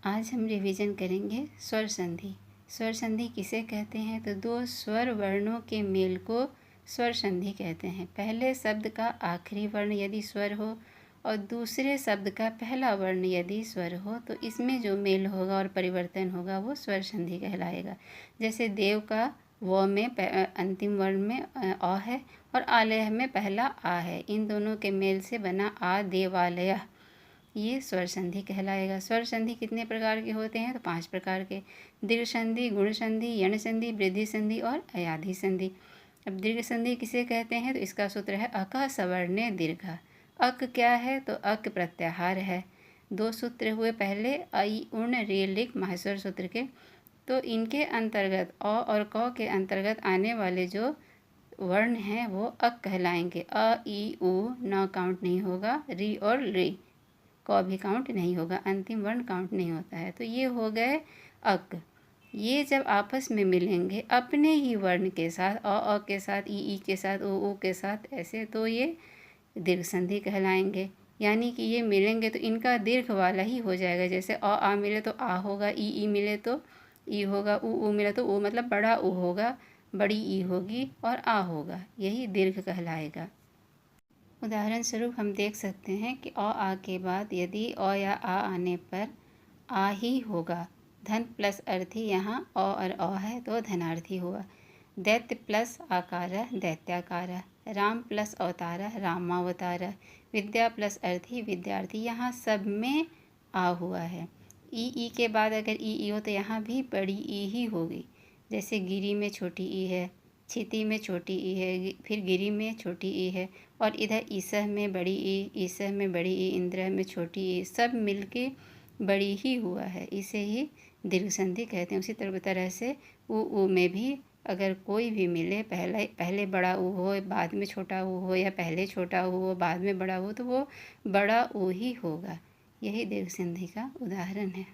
आज हम रिवीजन करेंगे स्वर संधि। स्वर संधि किसे कहते हैं? तो दो स्वर वर्णों के मेल को स्वर संधि कहते हैं। पहले शब्द का आखिरी वर्ण यदि स्वर हो और दूसरे शब्द का पहला वर्ण यदि स्वर हो तो इसमें जो मेल होगा और परिवर्तन होगा वो स्वर संधि कहलाएगा। जैसे देव का व में अंतिम वर्ण में अ है और आलय में पहला आ है। इन दोनों के मेल से बना आ देवालय, ये स्वर संधि कहलाएगा। स्वर संधि कितने प्रकार के होते हैं? तो 5 प्रकार के। दीर्घ संधि, गुण संधि, यण संधि, वृद्धि संधि और अयाधि संधि। अब दीर्घ संधि किसे कहते हैं? तो इसका सूत्र है अकः सवर्णे दीर्घ। अक क्या है? तो अक प्रत्याहार है। 2 सूत्र हुए पहले ऐ उण रे लिक माहेश्वर सूत्र के। तो इनके अंतर्गत अ और क के अंतर्गत आने वाले जो वर्ण हैं वो अक कहलाएंगे। अ ई उ न काउंट नहीं होगा, री और रे क भी काउंट नहीं होगा, अंतिम वर्ण काउंट नहीं होता है। तो ये हो गए अक। ये जब आपस में मिलेंगे अपने ही वर्ण के साथ, अ के साथ, ई के साथ, ओ के साथ, ऐसे, तो ये दीर्घ संधि कहलाएंगे। यानी कि ये मिलेंगे तो इनका दीर्घ वाला ही हो जाएगा। जैसे आ मिले तो आ होगा, ई मिले तो ई होगा, ऊ मिले तो ऊ, मतलब बड़ा ऊ होगा, बड़ी ई होगी और आ होगा, यही दीर्घ कहलाएगा। उदाहरण स्वरूप हम देख सकते हैं कि आ के बाद यदि अ या आ आने पर आ ही होगा। धन प्लस अर्थी, यहाँ और अ है तो धनार्थी हुआ। दैत्य प्लस आकार दैत्याकार। राम प्लस अवतार रामावतार। विद्या प्लस अर्थी विद्यार्थी, यहाँ सब में आ हुआ है। ई के बाद अगर ई हो तो यहाँ भी बड़ी ई ही होगी। जैसे गिरी में छोटी ई है, क्षिति में छोटी ई है, फिर गिरी में छोटी ई है, और इधर ईसह में बड़ी ई, ईसह में बड़ी ई, इंद्र में छोटी ई, सब मिलके बड़ी ही हुआ है। इसे ही दीर्घ संधि कहते हैं। उसी तरह से ऊ में भी अगर कोई भी मिले, पहले बड़ा ऊ हो, बाद में छोटा ऊ हो, या पहले छोटा ऊ हो बाद में बड़ा हो, तो वो बड़ा ऊ ही होगा। यही दीर्घ संधि का उदाहरण है।